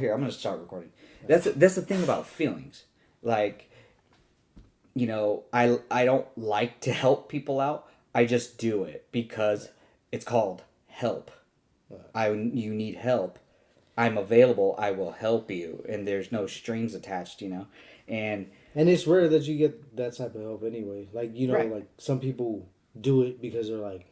Here, I'm gonna start recording. That's the thing about feelings. Like, I don't like to help people out. I just do it because it's called help. You need help. I'm available. I will help you, and there's no strings attached. And And it's rare that you get that type of help anyway. Like, right, like some people do it because they're like,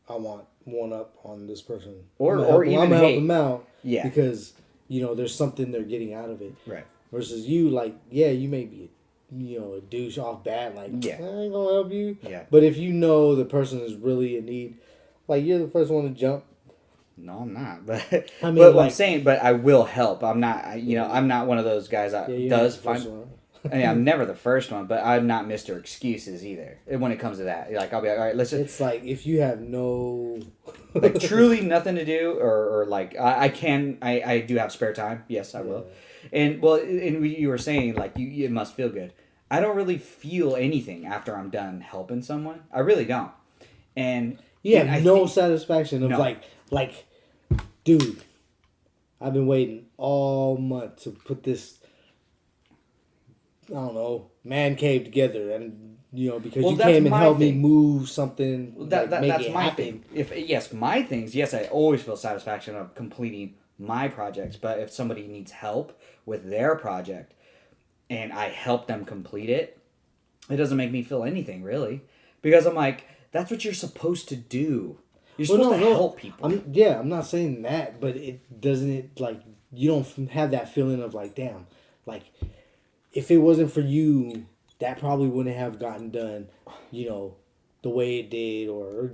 I want one up on this person. or I'm even gonna help hey, them out yeah, because, there's something they're getting out of it. right, Versus you, like, yeah, you may be, a douche off bat, like, yeah, I ain't gonna help you. yeah. But if you know the person is really in need, like, you're the first one to jump. No, I'm not. But I mean, but what I'm like, saying, but I will help. I'm not. yeah, I'm not one of those guys yeah, that you're not does the first find. one. I mean, I'm never the first one, but I'm not Mr. Excuses either. When it comes to that, like I'll be like, all right, let's just It's like if you have no, like truly nothing to do, or like I do have spare time. Yes, I will. And well, and you were saying like it must feel good. I don't really feel anything after I'm done helping someone. I really don't. And you and have I no think, satisfaction of no. like, dude, I've been waiting all month to put this, I don't know, man cave together, and because Well, you that's came and my helped me thing. move something, make That's it my happen. thing. If yes, my things, yes, I always feel satisfaction of completing my projects. But if somebody needs help with their project and I help them complete it, it doesn't make me feel anything really, because I'm like, that's what you're supposed to do. You're Well, supposed no, to no, help people. I'm not saying that, but it doesn't it like you don't have that feeling of like, damn, like if it wasn't for you, that probably wouldn't have gotten done, the way it did, or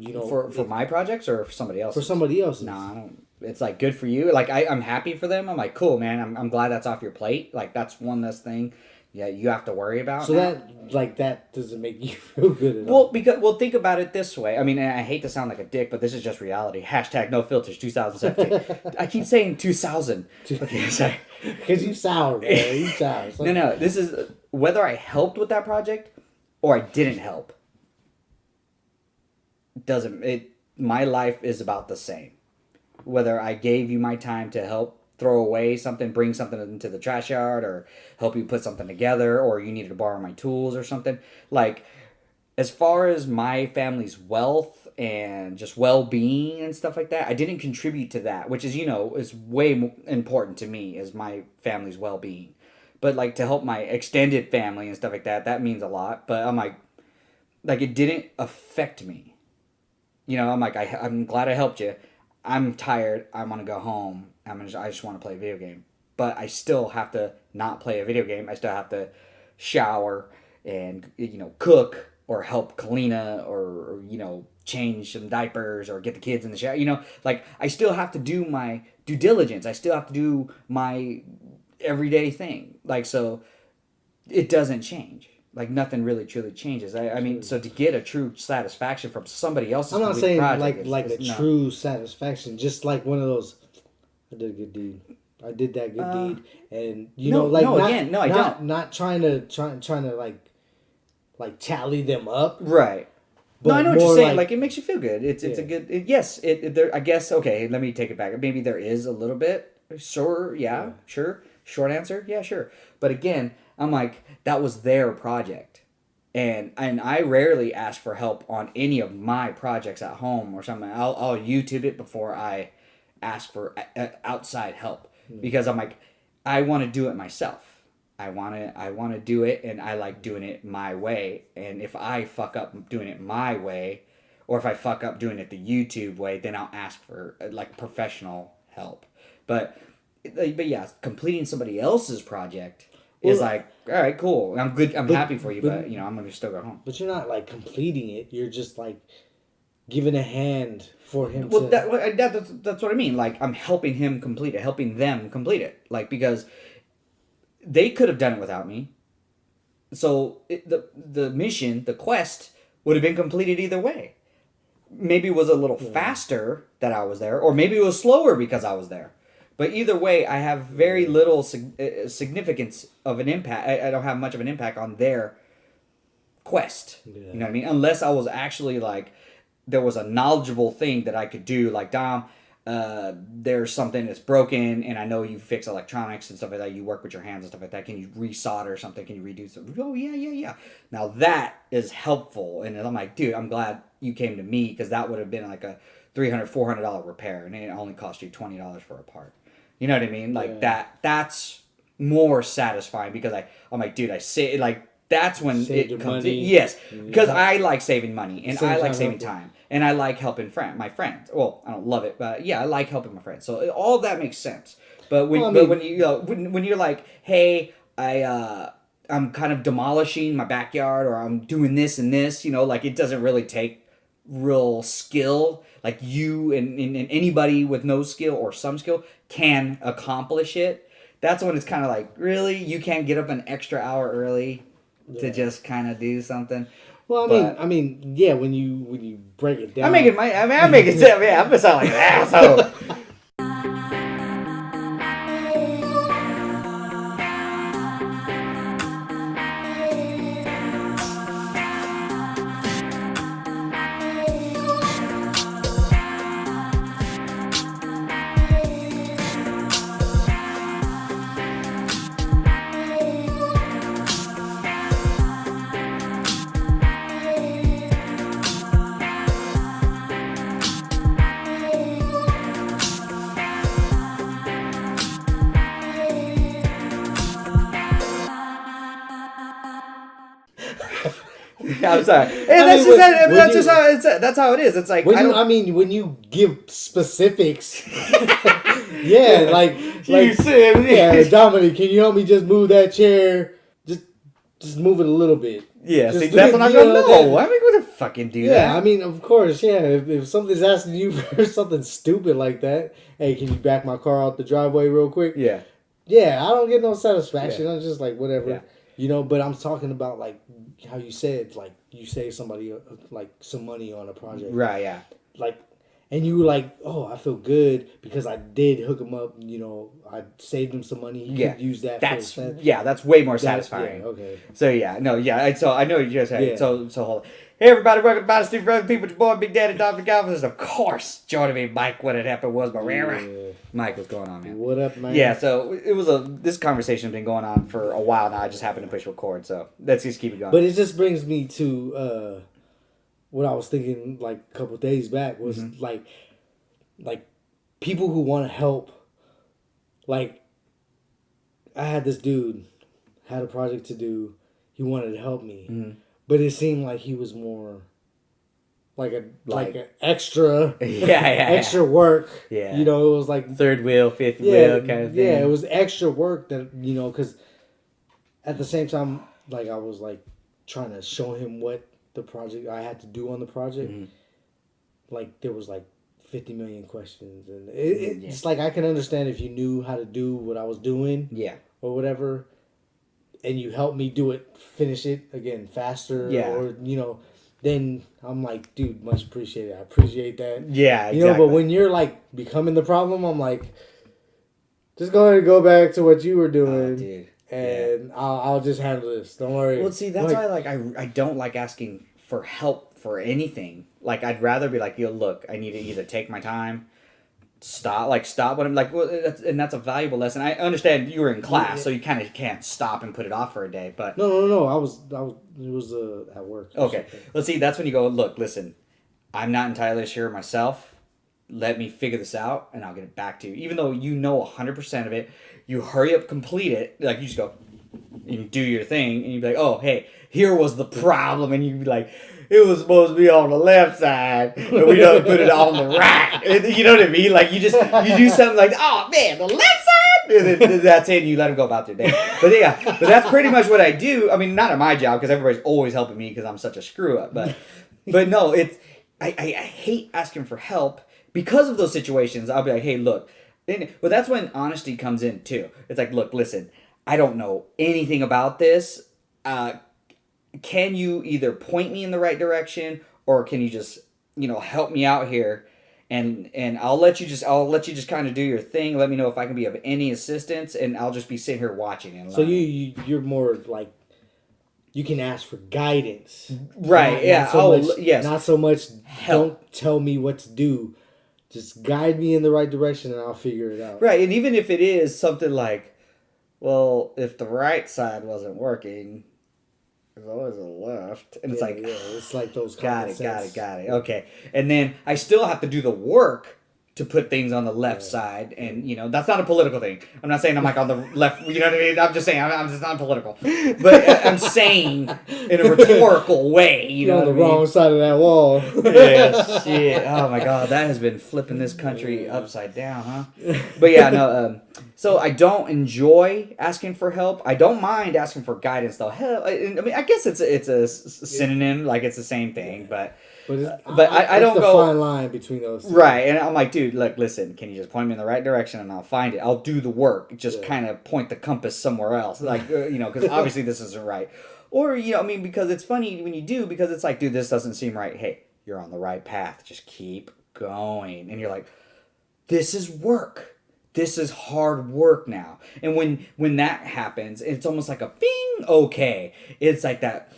For my projects or for somebody for else's? somebody else's. No, I don't. It's like good for you. Like I'm happy for them. I'm like, cool, man. I'm glad that's off your plate. Like that's one less thing. Yeah, you have to worry about. So now. that doesn't make you feel good at Well, all. think about it this way. I mean, and I hate to sound like a dick, but this is just reality. Hashtag no filters 2017. I keep saying 2000. Okay, sorry. Because you sour, man. You sour. No. This is whether I helped with that project or I didn't help. Doesn't it? My life is about the same. Whether I gave you my time to help throw away something, bring something into the trash yard, or help you put something together, or you needed to borrow my tools or something. Like, as far as my family's wealth and just well-being and stuff like that, I didn't contribute to that, which is is way important to me, is my family's well-being. But like to help my extended family and stuff like that, that means a lot. But I'm like it didn't affect me. I'm like I'm glad I helped you. I'm tired. I want to go home. I just want to play a video game. But I still have to not play a video game. I still have to shower and cook or help Kalina, or change some diapers or get the kids in the shower. Like I still have to do my due diligence. I still have to do my everyday thing. Like so, it doesn't change. Like nothing really truly changes. I mean, so to get a true satisfaction from somebody else's I'm not complete saying project like a no. true satisfaction, just like one of those. I did a good deed. I did that good deed, and I don't. Not trying to like tally them up, Right. No, but I know what you're more saying. Like it makes you feel good. It's a yeah, good. Yes. There. I guess. Okay. Let me take it back. Maybe there is a little bit. Sure. Yeah. yeah. Sure. Short answer. Yeah. Sure. But again, I'm like that was their project, and I rarely ask for help on any of my projects at home or something. I'll YouTube it before I ask for outside help, because I'm like I want to do it myself. I want to do it, and I like doing it my way. And if I fuck up doing it my way, or if I fuck up doing it the YouTube way, then I'll ask for like professional help. But but yeah, completing somebody else's project is Well, like, all right, cool. I'm good. I'm happy for you, but but I'm gonna still go home. but you're not like completing it. You're just like giving a hand for him Well, to. that's what I mean. Like I'm helping him complete it, helping them complete it. Like because they could have done it without me. So the mission, the quest, would have been completed either way. Maybe it was a little faster that I was there, or maybe it was slower because I was there. But either way, I have very little significance of an impact. I don't have much of an impact on their quest. Yeah. You know what I mean? Unless I was actually like, there was a knowledgeable thing that I could do. Like, Dom, there's something that's broken, and I know you fix electronics and stuff like that. You work with your hands and stuff like that. Can you resolder something? Can you redo something? Oh, yeah. Now that is helpful. And I'm like, dude, I'm glad you came to me, because that would have been like a $300, $400 repair, and it only cost you $20 for a part. You know what I mean? Like that's more satisfying, because I'm like, dude, I say, like, that's when Saved it comes money. in. Yes, because I like saving money, and I like saving helpful. time, and I like helping my friends. Well, I don't love it, but yeah, I like helping my friends. So all of that makes sense. But when when when you're like, hey, I'm kind of demolishing my backyard, or I'm doing this and this, like, it doesn't really take real skill. Like, you and anybody with no skill or some skill can accomplish it. That's when it's kind of like, really, you can't get up an extra hour early to just kind of do something. Well, I mean, yeah. When you break it down, I'm making it sound. Yeah, I'm gonna sound like an asshole. I'm sorry. Hey, that's how it is. It's like, when you give specifics, yeah, like you said, yeah, Dominic, can you help me just move that chair? Just move it a little bit. Yeah, just see, that's what I'm going to know. I'm going to fucking do that. Yeah, I mean, of course, yeah. If something's asking you for something stupid like that, hey, can you back my car out the driveway real quick? Yeah. Yeah, I don't get no satisfaction. Yeah. I'm just like, whatever. Yeah. But I'm talking about, like, how you said, like, you save somebody, like, some money on a project. Right, yeah. Like, and you were like, oh, I feel good because I did hook him up. I saved him some money. He could use that. That's way more satisfying. Yeah, okay. So I know what you just said. Yeah. So hold on. Hey everybody, welcome to Body Steve Brothers, people, your boy Big Daddy Dr. Galvin. Of course, joining me, Mike. What had happened was Mike, what's going on, man? What up, man? Yeah, so this conversation has been going on for a while now. I just happened to push record, so let's just keep it going. But it just brings me to what I was thinking like a couple days back was like people who want to help. Like, I had this dude had a project to do. He wanted to help me, but it seemed like he was more like an extra, extra work. Yeah, it was like third wheel, fifth wheel kind of thing. Yeah, it was extra work that because at the same time, like, I was like trying to show him what the project I had to do on the project. Like, there was like 50 million questions, and it's like, I can understand if you knew how to do what I was doing, or whatever, and you helped me finish it again faster, or then I'm like, dude, much appreciated. I appreciate that. Yeah, exactly. But when you're like becoming the problem, I'm like, just go ahead and go back to what you were doing, dude. And I'll just handle this. Don't worry. Well, see, that's why I don't like asking for help for anything. Like, I'd rather be like, yo, look, I need to either take my time, stop what I'm like. Well, that's a valuable lesson. I understand you were in class, so you kind of can't stop and put it off for a day. But no, I was. It was at work. Okay, let's see. That's when you go, look, listen, I'm not entirely sure myself. Let me figure this out, and I'll get it back to you. Even though you know 100% of it, you hurry up, complete it. Like, you just go and you do your thing, and you be like, oh, hey, here was the problem, and you be like, it was supposed to be on the left side, and we don't put it on the right. You know what I mean? Like, you do something like, oh man, the left side, and then that's it. And you let them go about their day. But that's pretty much what I do. I mean, not at my job, because everybody's always helping me because I'm such a screw up. But no, I hate asking for help because of those situations. I'll be like, hey, look. But that's when honesty comes in too. It's like, look, listen, I don't know anything about this. Can you either point me in the right direction, or can you just, help me out here, and I'll let you just kind of do your thing. Let me know if I can be of any assistance, and I'll just be sitting here watching and learning. So you're more like, you can ask for guidance, right? Not so much help. Don't tell me what to do. Just guide me in the right direction, and I'll figure it out. Right, and even if it is something like, well, if the right side wasn't working, there's always a left, and it's like, it's like those got common it, sense. got it. Okay, and then I still have to do the work to put things on the left side, and that's not a political thing. I'm not saying I'm like on the left. You know what I mean? I'm just saying I'm just not political, but I'm saying in a rhetorical way. You're on the wrong side of that wall. Yeah, shit. Oh my god, that has been flipping this country upside down, huh? But yeah, no. So I don't enjoy asking for help. I don't mind asking for guidance, though. Hell, I mean, I guess it's a synonym, like it's the same thing, but. But I don't go fine line between those two. Right, and I'm like, dude, look, listen, can you just point me in the right direction and I'll find it. I'll do the work. Just kind of point the compass somewhere else, like because obviously this isn't right. Or I mean, because it's funny when you do, because it's like, dude, this doesn't seem right. Hey, you're on the right path. Just keep going, and you're like, this is work. This is hard work now. And when that happens, it's almost like a bing. Okay, it's like that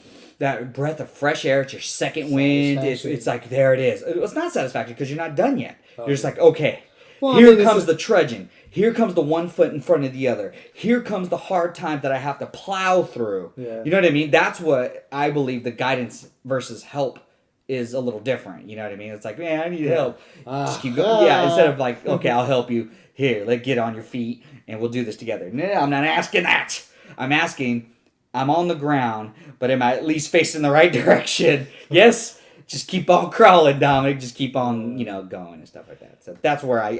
breath of fresh air. It's your second wind. It's like, there it is. It's not satisfactory because you're not done yet. You're just like, okay, here comes the trudging. Here comes the one foot in front of the other. Here comes the hard times that I have to plow through. Yeah. You know what I mean? That's what I believe the guidance versus help is a little different. You know what I mean? It's like, man, I need help. Just keep going. Yeah, instead of like, okay, I'll help you. Here, let's get on your feet and we'll do this together. No, I'm not asking that. I'm asking... I'm on the ground, but am I at least facing the right direction? Yes, just keep on crawling, Dominic. Just keep on, going and stuff like that. So that's where I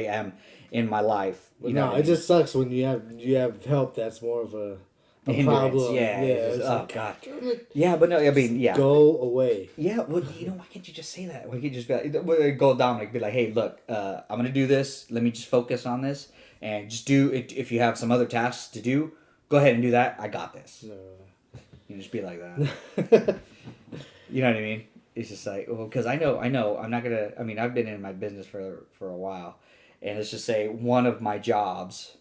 am in my life. It just sucks when you have help that's more of a problem. Yeah. Oh God. Yeah, but no, I mean, yeah. Go away. Yeah. Well, why can't you just say that? Why can't you just be like, go Dominic? Be like, hey, look, I'm gonna do this. Let me just focus on this and just do it. If you have some other tasks to do, go ahead and do that. I got this. No. You just be like that. You know what I mean? It's just like, well, because I know. I'm not gonna. I mean, I've been in my business for a while, and let's just say one of my jobs,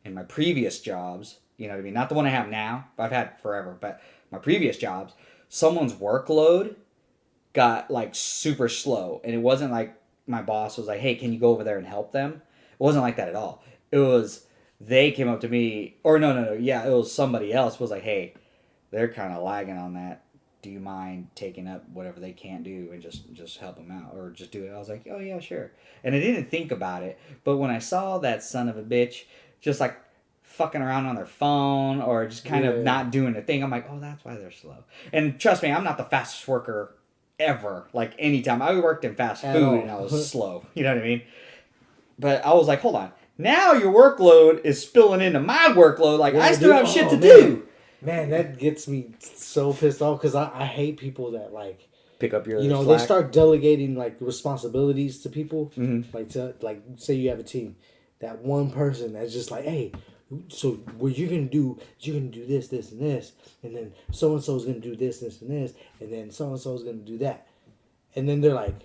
in my previous jobs, you know what I mean? Not the one I have now. I've had forever, but my previous jobs, someone's workload got like super slow, and it wasn't like my boss was like, "Hey, can you go over there and help them?" It wasn't like that at all. It was. They came up to me, or no, yeah, it was somebody else was like, hey, they're kind of lagging on that. Do you mind taking up whatever they can't do and just help them out or just do it? I was like, oh yeah, sure. And I didn't think about it, but when I saw that son of a bitch just like fucking around on their phone or just kind of not doing a thing, I'm like, oh, that's why they're slow. And trust me, I'm not the fastest worker ever. Like anytime I worked in fast food and I was slow, you know what I mean? But I was like, hold on. Now your workload is spilling into my workload. Like, I still have shit to do. Man, that gets me so pissed off because I hate people that, like... Pick up your slack. They start delegating, like, responsibilities to people. Mm-hmm. Like, say you have a team. That one person that's just like, hey, so what you're going to do this, this, and this. And then so-and-so is going to do this, this, and this. And then so-and-so is going to do that. And then they're like,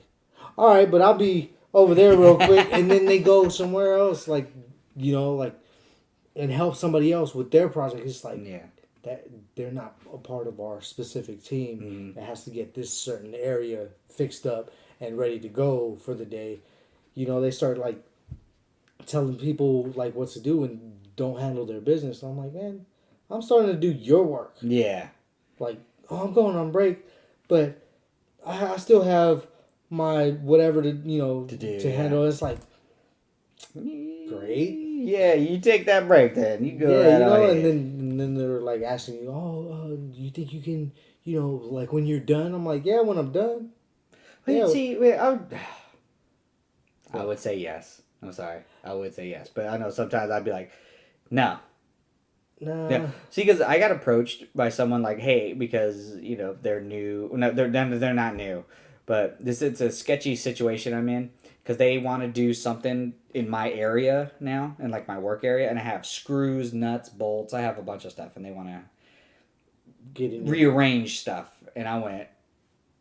all right, but I'll be... over there real quick, and then they go somewhere else, like, and help somebody else with their project. It's like, that they're not a part of our specific team that has to get this certain area fixed up and ready to go for the day. They start, like, telling people, like, what to do and don't handle their business. So I'm like, man, I'm starting to do your work. Yeah. Like, I'm going on break, but I still have... my whatever to handle. It's like great. Yeah, you take that break then. You go and then they're like asking you, you think you can, like when you're done? I'm like, yeah, when I'm done. I would say yes. I'm sorry. I would say yes, but I know sometimes I'd be like, no. Nah. Yeah. See, because I got approached by someone like, hey, because they're new. No, they're not new. But it's a sketchy situation I'm in because they want to do something in my area now, in like my work area, and I have screws, nuts, bolts. I have a bunch of stuff, and they want to rearrange stuff. And I went,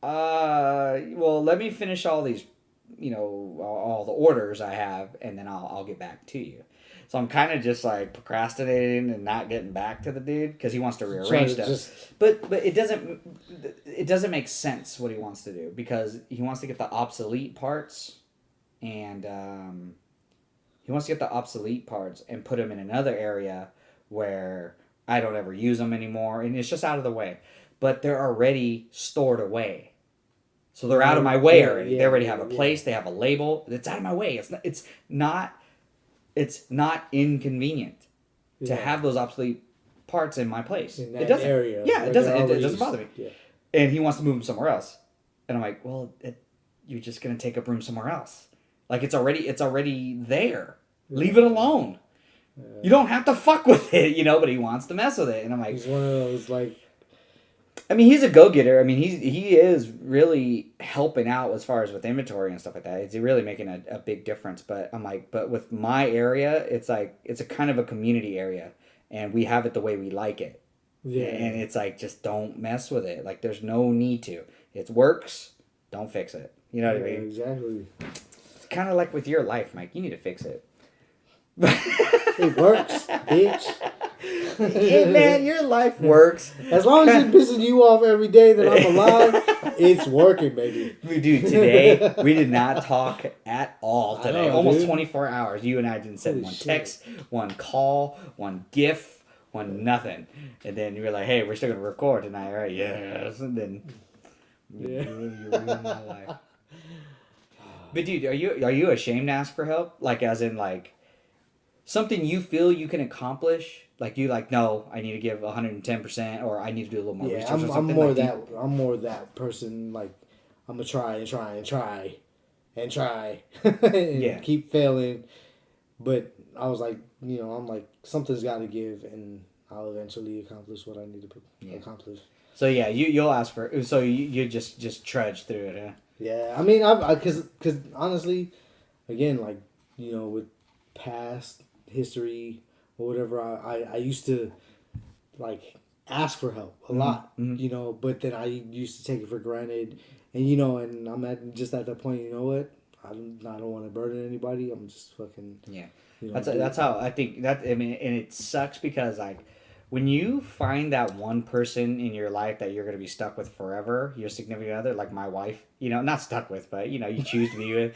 well, let me finish all these, all the orders I have, and then I'll get back to you. So I'm kind of just like procrastinating and not getting back to the dude because he wants to rearrange stuff. But it doesn't make sense what he wants to do because he wants to get the obsolete parts and he wants to get the obsolete parts and put them in another area where I don't ever use them anymore, and it's just out of the way. But they're already stored away. So they're out of my way already. They already have a place. They have a label. It's out of my way. It's not inconvenient to have those obsolete parts in my place. In that it doesn't. area. Yeah, it doesn't. It doesn't bother me. Yeah. And he wants to move them somewhere else. And I'm like, well, you're just gonna take up room somewhere else. Like it's already there. Yeah. Leave it alone. You don't have to fuck with it, But he wants to mess with it, and I'm like, he's one of those like. I mean, he's a go-getter. I mean, he is really helping out as far as with inventory and stuff like that. He's really making a big difference. But I'm like, but with my area, it's like it's a kind of a community area, and we have it the way we like it. Yeah. And it's like, just don't mess with it. Like, there's no need to. It works. Don't fix it. You know what I mean? Exactly. It's kind of like with your life, Mike. You need to fix it. It works, bitch. Yeah, man, your life works. As long as it's pissing you off every day that I'm alive, it's working, baby. Dude, today, we did not talk at all today. Almost 24 hours. You and I didn't send one text, one call, one GIF, one nothing. And then you were like, hey, we're still going to record tonight, right? Yes. And then you ruined my life. But dude, are you ashamed to ask for help? Like, as in, like, something you feel you can accomplish? Like, no, I need to give 110%, or I need to do a little more research or something. I'm more that person, like, I'm going to try and try and try and try and keep failing. But I was like, I'm like, something's got to give, and I'll eventually accomplish what I need to accomplish. So, yeah, you'll ask for, so you just trudge through it, huh? Yeah, I mean, because honestly, again, like, with past history or whatever, I used to, like, ask for help a lot, but then I used to take it for granted, and, and I'm at the point, what, I don't want to burden anybody, I'm just fucking, that's how I think that, I mean, and it sucks because, like, when you find that one person in your life that you're going to be stuck with forever, your significant other, like my wife, not stuck with, but, you choose to be with,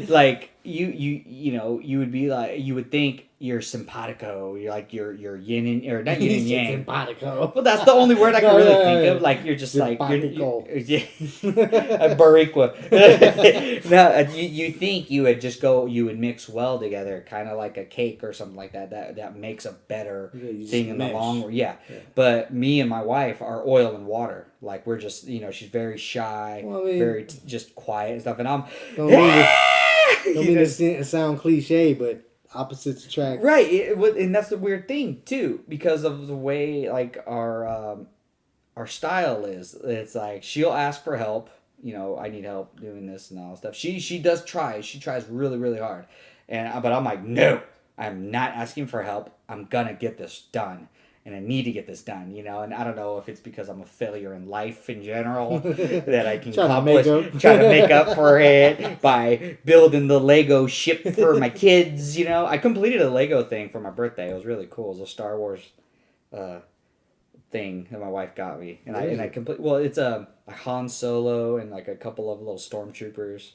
like, you would be like, you would think you're simpatico, you're like, you're yin and, or not yin and yang. Simpatico. Well, that's the only word I can really think of. Like, you're just simpatico. Like, you're a barriqua. No, you think you would mix well together, kind of like a cake or something like that. That makes a better thing in the long run. Yeah. But me and my wife are oil and water. Like, we're just, she's very shy, very just quiet and stuff. And I'm... Don't mean to sound cliche, but opposites attract. Right. And that's the weird thing, too, because of the way, like, our style is. It's like, she'll ask for help. I need help doing this and all that stuff. She does try. She tries really, really hard. But I'm like, no, I'm not asking for help. I'm going to get this done. And I need to get this done, and I don't know if it's because I'm a failure in life in general that I can try to make up for it by building the Lego ship for my kids, I completed a Lego thing for my birthday. It was really cool. It was a Star Wars thing that my wife got me. And I complete. Well, it's a Han Solo and like a couple of little stormtroopers.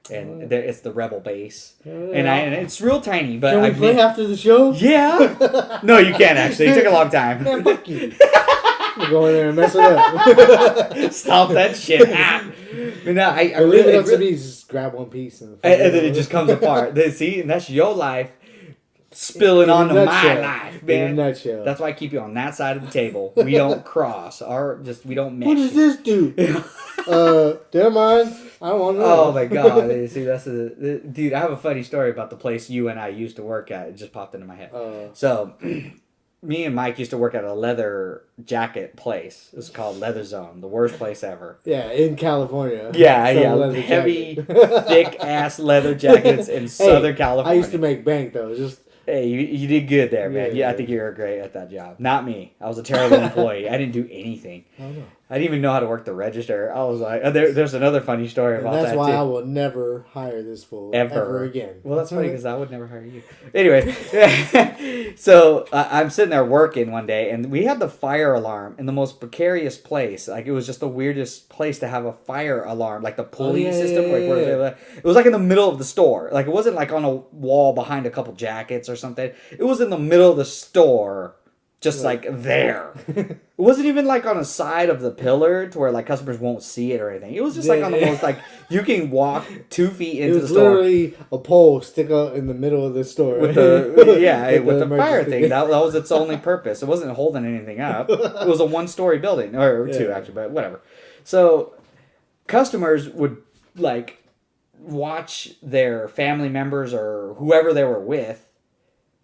And it's the Rebel base, and it's real tiny. But can we play after the show? Yeah. No, you can't actually. It took a long time. Man, fuck you. I'm going there and mess it up. Stop that shit. No, I leave it up to me. Just grab one piece and then it just comes apart. See, and that's your life spilling onto my life, man. In a nutshell. That's why I keep you on that side of the table. We don't cross. We don't mesh. What does this do? Never mind. I don't want to know. Oh my god! See, dude. I have a funny story about the place you and I used to work at. It just popped into my head. So, me and Mike used to work at a leather jacket place. It was called Leather Zone, the worst place ever. Yeah, in California. Yeah. Heavy, thick ass leather jackets in Southern California. I used to make bank though. Hey, you did good there, man. Yeah, I think you were great at that job. Not me. I was a terrible employee. I didn't do anything. I didn't even know how to work the register. I was like, there's another funny story And about that that's why too. I will never hire this fool ever again. Well, that's funny because I would never hire you. Anyway, so I'm sitting there working one day, and we had the fire alarm in the most precarious place. Like, it was just the weirdest place to have a fire alarm, like the pulley system. It was like in the middle of the store. Like, it wasn't like on a wall behind a couple jackets or something. It was in the middle of the store. Just like there. It wasn't even like on a side of the pillar to where like customers won't see it or anything. It was just like on the most like you can walk 2 feet into the store. It was literally a pole stick up in the middle of the store. With the fire thing. That was its only purpose. It wasn't holding anything up. It was a 1-story building. Or 2 actually, but whatever. So customers would like watch their family members or whoever they were with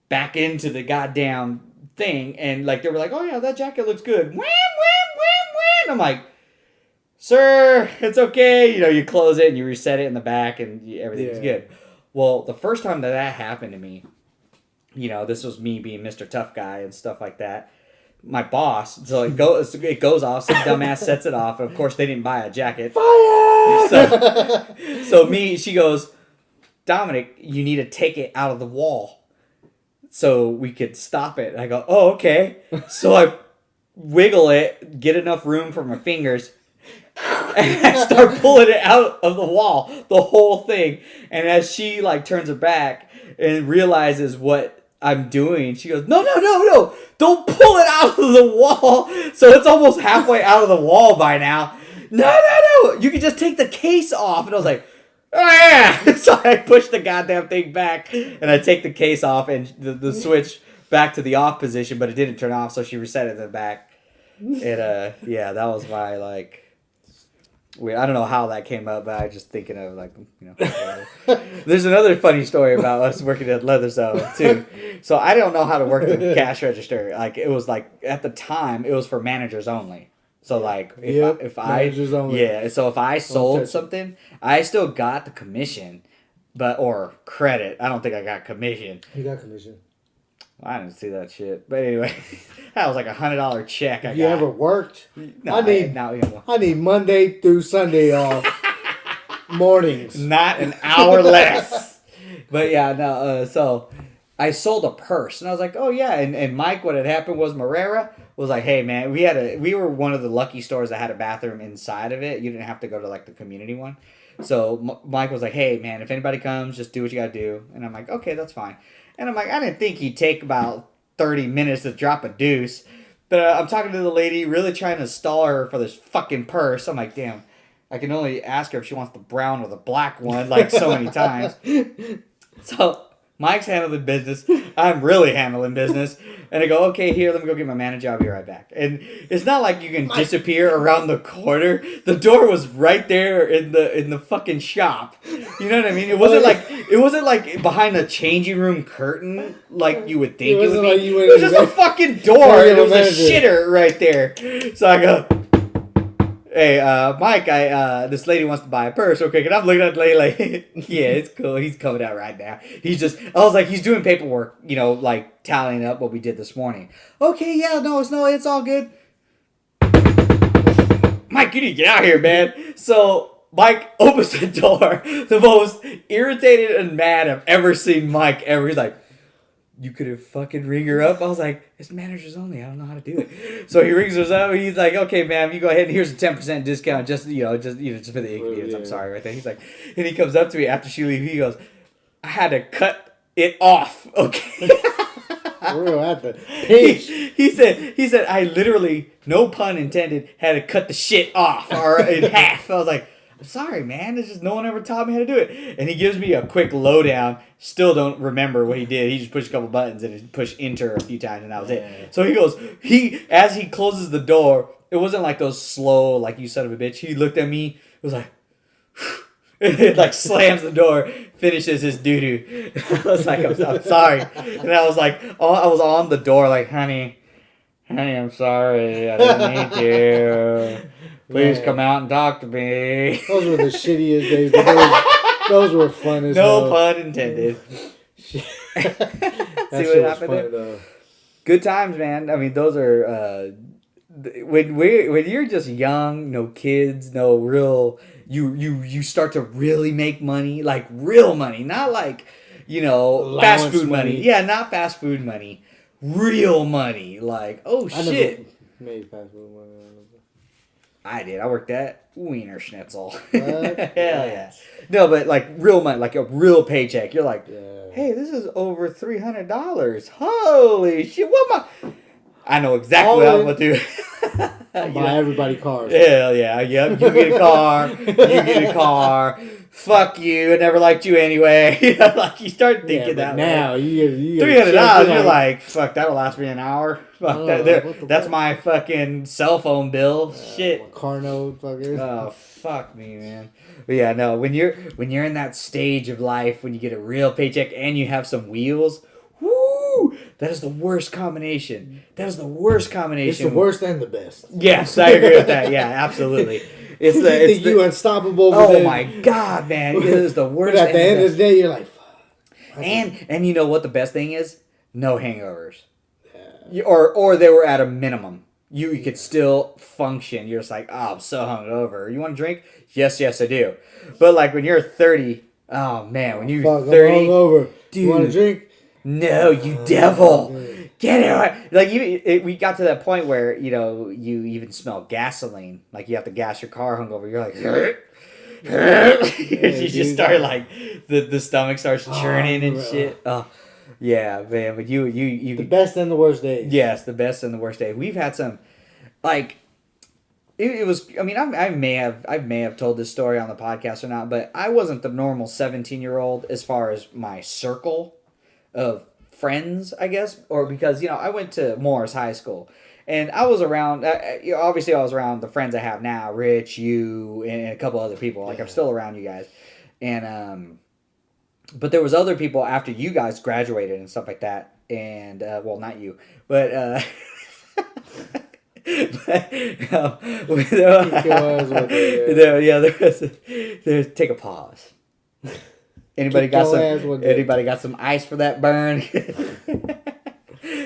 back into the goddamn thing, and like they were like, oh yeah, that jacket looks good. Wham, wham, wham, wham. I'm like, sir, it's okay. You close it and you reset it in the back and everything's good. Well, the first time that happened to me, this was me being Mr. Tough Guy and stuff like that. My boss, so it goes off, some dumbass sets it off. Of course, they didn't buy a jacket. Fire! So she goes, Dominic, you need to take it out of the wall so we could stop it. And I go, oh, okay. So I wiggle it, get enough room for my fingers, and I start pulling it out of the wall, the whole thing. And as she like turns her back and realizes what I'm doing, she goes, no, don't pull it out of the wall. So it's almost halfway out of the wall by now. No, you can just take the case off. And I was like, oh yeah! So I push the goddamn thing back, and I take the case off and the switch back to the off position, but it didn't turn off, so she reset it in the back. And that was my like. I don't know how that came up, but I was just thinking of like There's another funny story about us working at Leather Zone too. So I don't know how to work the cash register. Like it was like at the time it was for managers only. So like if I sold something, I still got the commission, or credit. I don't think I got commission. You got commission. Well, I didn't see that shit. But anyway, that was like $100 check. You ever worked? No, I need Monday through Sunday off. Mornings. Not an hour less. But yeah, no. So I sold a purse, and I was like, oh yeah. And Mike, what had happened was Marrera was like, hey man, we were one of the lucky stores that had a bathroom inside of it. You didn't have to go to like the community one. So Mike was like, hey man, if anybody comes, just do what you gotta do. And I'm like, okay, that's fine. And I'm like, I didn't think he'd take about 30 minutes to drop a deuce. But I'm talking to the lady, really trying to stall her for this fucking purse. I'm like, damn, I can only ask her if she wants the brown or the black one, like so many times. So Mike's handling business. I'm really handling business. And I go, okay, here, let me go get my manager. I'll be right back. And it's not like you can disappear around the corner. The door was right there in the fucking shop. You know what I mean? It wasn't like behind a changing room curtain like you would think it would be. Like it was just a fucking door. And it was a shitter right there. So I go, hey, Mike, this lady wants to buy a purse real quick. And I'm looking at the lady like, yeah, it's cool. He's coming out right now. I was like, he's doing paperwork, like tallying up what we did this morning. Okay, yeah, no, it's all good. Mike, you need to get out here, man. So Mike opens the door. The most irritated and mad I've ever seen Mike ever. He's like, you could have fucking ring her up. I was like, it's managers only. I don't know how to do it. So he rings her up. He's like, okay, ma'am, you go ahead and here's a 10% discount. Just for the inconvenience. I'm sorry, right there. He's like, and he comes up to me after she leaves. He goes, I had to cut it off. Okay. We're at the pinch. He said, I literally, no pun intended, had to cut the shit off or in half. I was like, I'm sorry, man. It's just no one ever taught me how to do it. And he gives me a quick lowdown. Still don't remember what he did. He just pushed a couple buttons and he pushed enter a few times and that was it. So he goes, as he closes the door, it wasn't like those slow, like you son of a bitch. He looked at me, it was like, it like slams the door, finishes his doo-doo. I was like, I'm sorry. And I was like, I was on the door like, honey, I'm sorry. I didn't need to. Please come out and talk to me. Those were the shittiest days, but those were fun as hell. No pun intended. See what happened there? Good times, man. I mean, those are when you're just young, no kids, no real, you start to really make money, like real money, not like, fast Allowance food money. money. Yeah, not fast food money, real money. Like, oh I shit, never made fast food money. I did. I worked at Wiener Schnitzel. What? Hell yeah. No, but like real money, like a real paycheck. You're like, Yeah. hey, this is over $300. Holy shit! What am I? I know exactly what I'm gonna do. Buy everybody cars. Hell yeah, yep. You get a car. You get a car. Fuck you. I never liked you anyway. Like you start thinking that now way. you get $300. You're like, fuck. That'll last me an hour. Fuck that. That's fuck? my fucking cell phone bill. Shit. My car note, fucking. Oh fuck me, man. But yeah, no. When you're in that stage of life, when you get a real paycheck and you have some wheels, woo! That is the worst combination. That is the worst combination. It's the worst and the best. Yes, I agree with that. Yeah, absolutely. It's You the think you unstoppable. oh then, my god, man! It is the worst. But at the end of the day, you're like, fuck. And you know what the best thing is? No hangovers. Or they were at a minimum. You could still function. You're just like, oh, I'm so hungover. You want to drink? Yes, I do. But like when you're 30, oh man, when you're 30, I'm hungover. dude, You want to drink? No, you devil. Get it. Like we got to that point where, you even smell gasoline. Like you have to gas your car hungover. You're like, you just start like, the stomach starts churning and shit. Oh, yeah, man. But you The best and the worst days. yes, the best and the worst day. We've had some, like, it was. I mean, I may have told this story on the podcast or not, but I wasn't the normal 17-year-old as far as my circle of friends, I guess, or because I went to Morris High School, and I was around. Obviously, I was around the friends I have now, Rich, you, and a couple other people. Like I'm still around you guys, and but there was other people after you guys graduated and stuff like that, and well, not you, but. Take a pause. Anybody got some ice for that burn?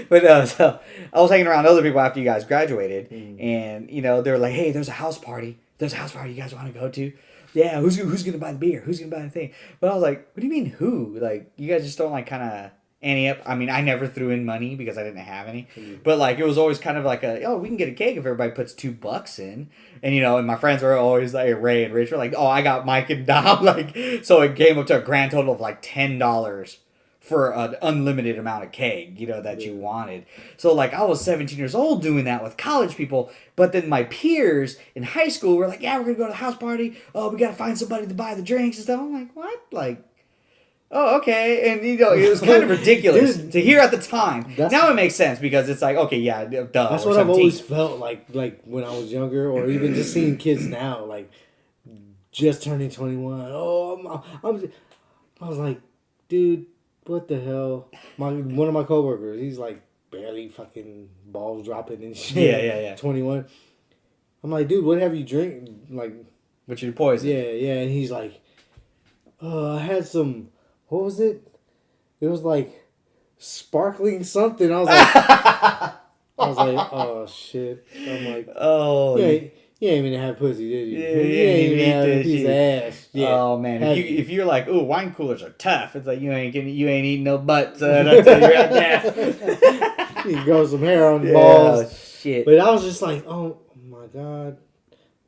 But so I was hanging around other people after you guys graduated, and they were like, "Hey, there's a house party. You guys want to go to? Yeah, who's gonna buy the beer? Who's gonna buy the thing?" But I was like, "What do you mean who? Like you guys just don't like kind of ante up." I mean, I never threw in money because I didn't have any, but like it was always kind of like we can get a cake if everybody puts $2 in, and my friends were always like Ray and Rich were like, "Oh, I got Mike and Dom," like so it came up to a grand total of like $10 for an unlimited amount of cake, that you wanted. So like I was 17 years old doing that with college people, but then my peers in high school were like, "Yeah, we're gonna go to the house party. Oh, we gotta find somebody to buy the drinks and stuff." I'm like, "What?" Like. Oh, okay. And, it was kind of ridiculous to hear at the time. Now it makes sense because it's like, okay, yeah, duh. That's what 17. I've always felt like when I was younger, or even just seeing kids now, like, just turning 21. Oh, I was like, dude, what the hell? One of my coworkers, he's like barely fucking balls dropping and shit. Yeah. 21. I'm like, dude, what have you drink? Like, what's your poison? Yeah. And he's like, I had some... What was it? It was like sparkling something. I was like, oh shit. I'm like, oh, you ain't even had pussy, did you? Yeah, you ain't even had a piece of ass. Yeah. Oh man, if you're like, ooh, wine coolers are tough, it's like you ain't eating no butt. So I'll tell you right now. You can grow some hair on the balls. Oh, shit. But I was just like, oh my god.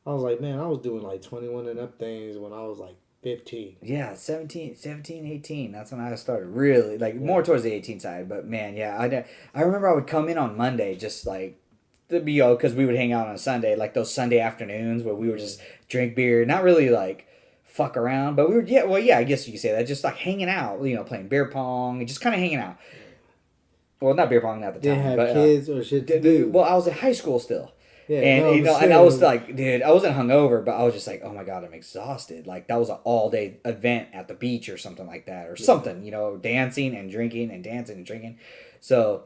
I was like, man, I was doing like 21 and up things when I was like 15. Yeah, 17, 18. That's when I started really, like, more towards the 18 side. But, man, yeah, I remember I would come in on Monday just, like, because we would hang out on a Sunday, like those Sunday afternoons where we would just drink beer. Not really, like, fuck around. But we would, I guess you could say that. Just, like, hanging out, playing beer pong. Just kind of hanging out. Well, not beer pong at the time. Didn't have kids or shit to do. Well, I was in high school still. Yeah, and and I was like, dude, I wasn't hungover, but I was just like, oh my god, I'm exhausted. Like that was an all day event at the beach or something like that, or something, dancing and drinking and dancing and drinking. So,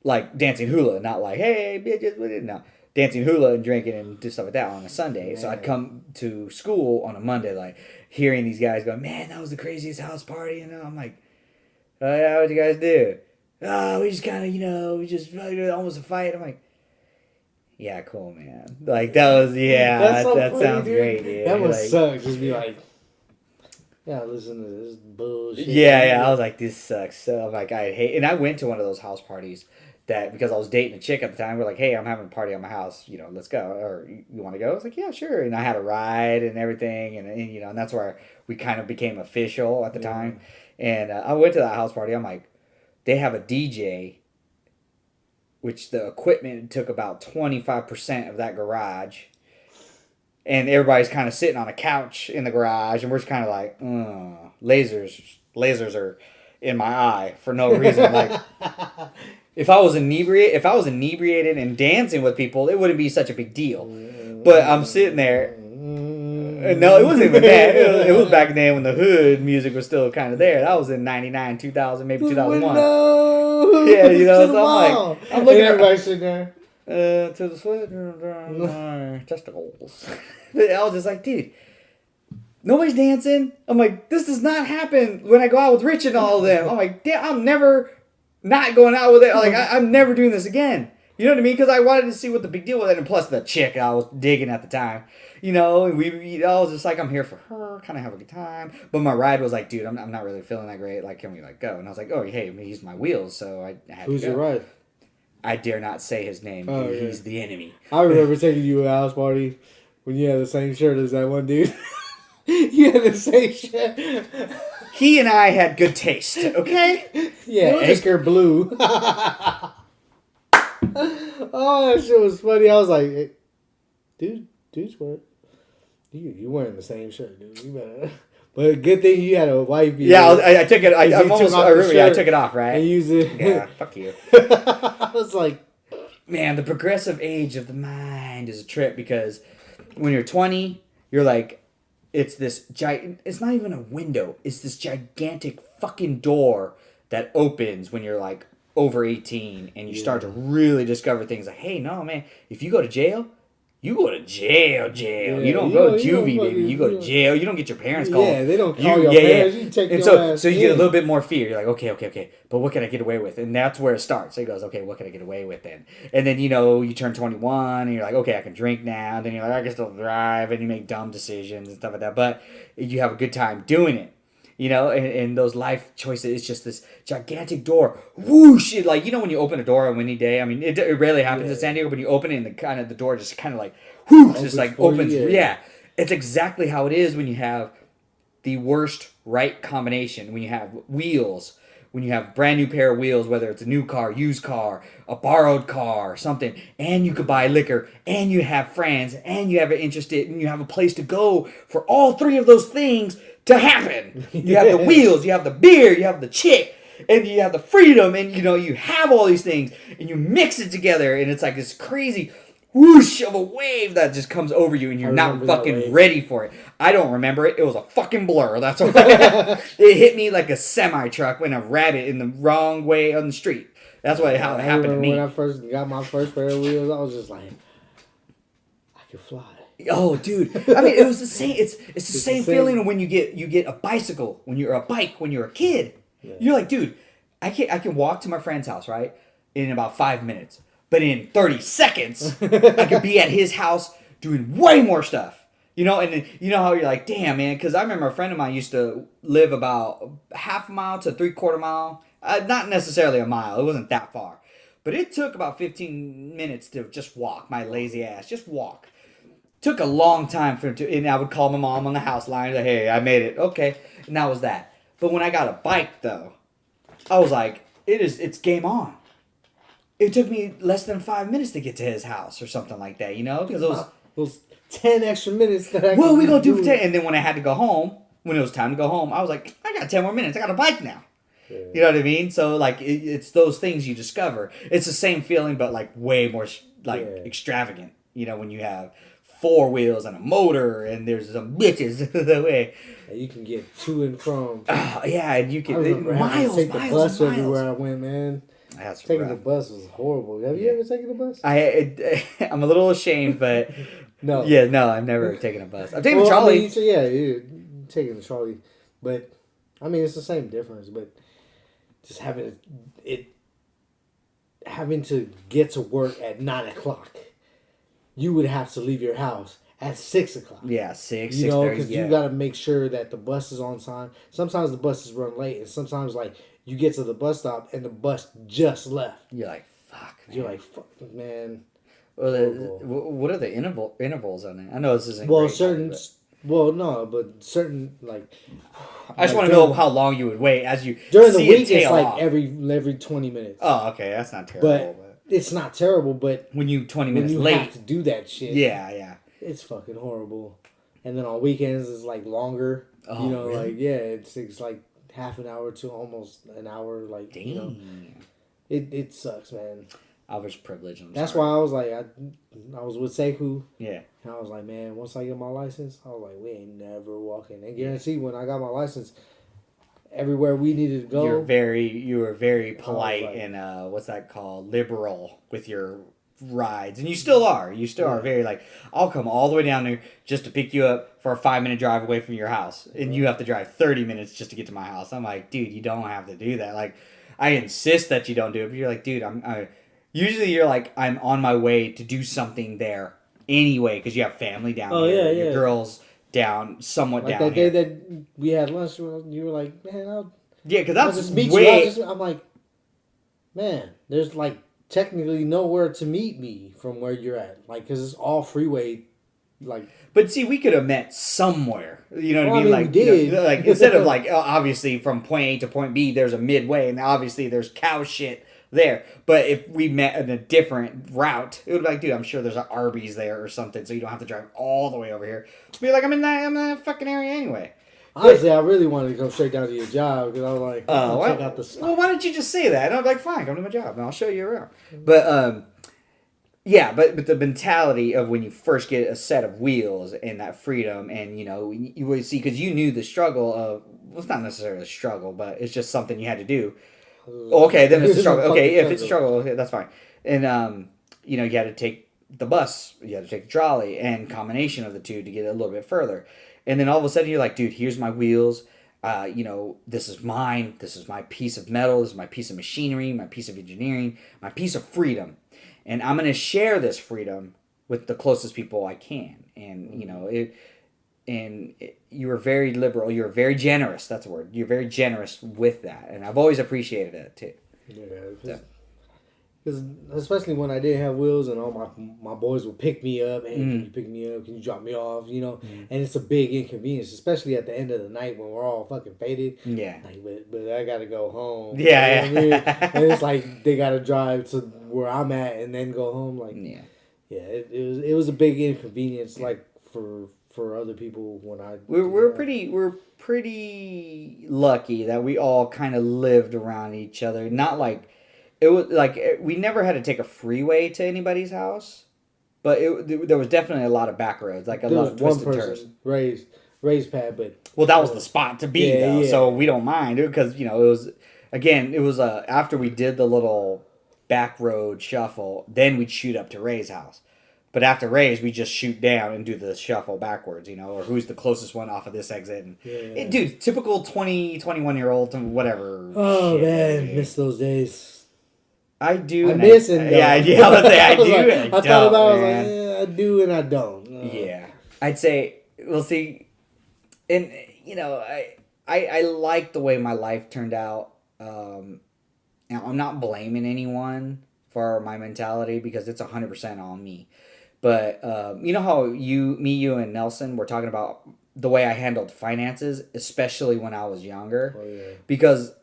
like dancing hula, not like, hey bitches, no, dancing hula and drinking and do stuff like that on a Sunday. Man. So I'd come to school on a Monday, like hearing these guys go, man, that was the craziest house party, I'm like, oh yeah, what'd you guys do? Oh, we just kind of, we just almost a fight. I'm like. Yeah, cool, man. Like, that was, yeah, That's so that funny, sounds dude. great, dude. That must Like, suck. Just be like, yeah, listen to this bullshit. yeah, I was like, this sucks. So I'm like, I hate, and I went to one of those house parties that, because I was dating a chick at the time, we're like, hey, I'm having a party at my house, let's go, or you want to go? I was like, yeah, sure. And I had a ride and everything, and that's where we kind of became official at the time. And I went to that house party. I'm like, they have a DJ, which the equipment took about 25% of that garage. And everybody's kind of sitting on a couch in the garage, and we're just kind of like, lasers are in my eye for no reason. Like, if I was inebriated and dancing with people, it wouldn't be such a big deal. But I'm sitting there. No, it wasn't even that. It was back then when the hood music was still kind of there. That was in 99, 2000, maybe 2001. Yeah, so I'm looking at everybody sitting there. To the sweat, testicles. I was just like, dude, nobody's dancing. I'm like, this does not happen when I go out with Rich and all of them. I'm like, damn, I'm never not going out with it. Like, I'm never doing this again. You know what I mean? Because I wanted to see what the big deal was. And plus the chick I was digging at the time. And I was just like, I'm here for her, kind of have a good time. But my ride was like, dude, I'm not really feeling that great. Like, can we go? And I was like, oh, hey, he's my wheels, so I had to go. Who's your ride? I dare not say his name. Oh, He's the enemy. I remember taking you to a house party when you had the same shirt as that one dude. You had the same shirt. He and I had good taste, okay? Yeah, Anchor Blue. Oh, that shit was funny. I was like, hey, dude's wearing. You wearing the same shirt, dude. You better. But good thing you had a white beard. Yeah, I took it. I took it off, right? And use it. Yeah, fuck you. I was like, man, the progressive age of the mind is a trip, because when you're 20, you're like, it's not even a window. It's this gigantic fucking door that opens when you're like over 18, and you start to really discover things like, hey, no, man, if you go to jail, you go to jail. Yeah, you don't go to juvie, baby. You go to jail. You don't get your parents called. Yeah, they don't call your parents. You take your ass. So you get a little bit more fear. You're like, okay. But what can I get away with? And that's where it starts. So he goes, okay, what can I get away with then? And then, you turn 21 and you're like, okay, I can drink now. And then you're like, I can still drive. And you make dumb decisions and stuff like that. But you have a good time doing it. And those life choices, it's just this gigantic door. Whoosh! When you open a door on a windy day, I mean, it rarely happens in San Diego, but you open it and the door just kind of like, whoosh, just like opens. Yeah. It's exactly how it is when you have the worst right combination. When you have wheels, when you have brand new pair of wheels, whether it's a new car, used car, a borrowed car, something, and you could buy liquor, and you have friends, and you have an interest in, and you have a place to go for all three of those things to happen. You have the wheels, you have the beer, you have the chick, and you have the freedom, and you have all these things, and you mix it together, and it's like this crazy whoosh of a wave that just comes over you, and you're not fucking ready for it. I don't remember it. It was a fucking blur. That's what it hit me like a semi truck when a rabbit in the wrong way on the street. That's how it happened to me. When I first got my first pair of wheels, I was just like, I could fly. Oh, dude! I mean, it was the same. It's the same feeling when you get a bicycle when you're a kid. Yeah. You're like, dude, I can walk to my friend's house, right, in about 5 minutes, but in 30 seconds, I could be at his house doing way more stuff. And then, how you're like, damn, man, because I remember a friend of mine used to live about half a mile to 3/4 mile, not necessarily a mile. It wasn't that far, but it took about 15 minutes to just walk. My lazy ass, just walk. Took a long time for him to, and I would call my mom on the house line, like, hey, I made it. Okay. And that was that. But when I got a bike, though, I was like, it's game on. It took me less than 5 minutes to get to his house or something like that, because those 10 extra minutes that I we gonna do for 10. And then when I had to go home, when it was time to go home, I was like, I got 10 more minutes. I got a bike now. Yeah. You know what I mean? So, it's those things you discover. It's the same feeling, but, way more, extravagant, when you have 4 wheels and a motor, and there's some bitches the way. You can get to and from. Yeah, and you can miles. Take the bus everywhere I went, man. That's taking rough. The bus was horrible. Have you ever taken a bus? I'm a little ashamed, but no. Yeah, no, I've never taken a bus. I've taken a trolley. You're taking the trolley, but I mean it's the same difference. But just having to get to work at 9:00. you would have to leave your house at 6 o'clock. Yeah, 6, You know, 6:30. because Yeah. you got to make sure that the bus is on time. Sometimes the buses run late, and sometimes like you get to the bus stop and the bus just left. You're like, fuck, man. You're like, fuck, man. What are the intervals on it? I know this isn't Well, great, certain. but Well, no, but certain like. I just like want to know how long you would wait as you during the see week. it It's tail like off. every 20 minutes. Oh, okay, that's not terrible. But it's not terrible. But when you 20 when minutes you late, have to do that shit, yeah. it's fucking horrible. And then on weekends it's like longer. Oh, you know, really? like yeah, it's like half an hour to almost an hour. Like Damn. you know, it sucks, man. I was privileged. That's why I was like, I was with Sekou. Yeah. And I was like, man, once I get my license, I was like, we ain't never walking. And guarantee when I got my license, everywhere we needed to go. You were very polite like, and what's that called? Liberal with your rides. And you still are. You still are very like, I'll come all the way down there just to pick you up for a 5-minute drive away from your house. And you have to drive 30 minutes just to get to my house. I'm like, dude, you don't have to do that. Like, I insist that you don't do it. But you're like, dude, usually you're like, I'm on my way to do something there anyway because you have family down here. Yeah. Your girl's somewhat like down that here. day that we had lunch, you were like, man, I'll Because that's just meet way... you. I'm like, man, there's like technically nowhere to meet me from where you're at. Like, because it's all freeway. Like, but see, we could have met somewhere. You know what Well, I mean? I mean, Like, we did. you know, like instead of like obviously from point A to point B, there's a midway, and obviously there's cow shit there. But if we met in a different route, it would be like, dude, I'm sure there's an Arby's there or something, so you don't have to drive all the way over here. Be like, I'm in that fucking area anyway. honestly, I really wanted to come straight down to your job because I was like, check out the spot. Well, why don't you just say that? And I'm like, fine, come to my job, and I'll show you around. But yeah, but the mentality of when you first get a set of wheels and that freedom, and you would see, because you knew the struggle of, well, it's not necessarily a struggle, but it's just something you had to do. Okay, then it's a struggle. Okay, if it's a struggle, okay, that's fine. And you had to take the bus, you had to take the trolley, and combination of the two to get a little bit further. And then all of a sudden you're like, dude, here's my wheels. This is mine. This is my piece of metal. This is my piece of machinery, my piece of engineering, my piece of freedom. And I'm going to share this freedom with the closest people I can. And, you were very liberal. You were very generous. That's the word. You're very generous with that. And I've always appreciated it, too. Yeah. Because especially when I didn't have wheels and all my boys would pick me up. Hey, can you pick me up? Can you drop me off? And it's a big inconvenience, especially at the end of the night when we're all fucking faded. Yeah. Like, but I got to go home. Yeah. You know what I mean? And it's like they got to drive to where I'm at and then go home. Like, it was a big inconvenience, like for other people when I. We're pretty lucky that we all kind of lived around each other. Not like. It was like we never had to take a freeway to anybody's house, but there was definitely a lot of back roads, like a lot of twisted turns. Raised pad, but that was the spot to be though, yeah. so we don't mind because it was after we did the little back road shuffle, then we'd shoot up to Ray's house. But after Ray's, we just shoot down and do the shuffle backwards, or who's the closest one off of this exit. And dude, typical 21-year-old, whatever. Oh shit, man, dude. miss those days. I do. I miss it. Yeah, I do. I do. I thought about it. I was like, I do and I don't. Yeah, I'd say we'll see. And I like the way my life turned out. Now I'm not blaming anyone for my mentality because it's 100% on me. But you know how you and Nelson were talking about the way I handled finances, especially when I was younger, because.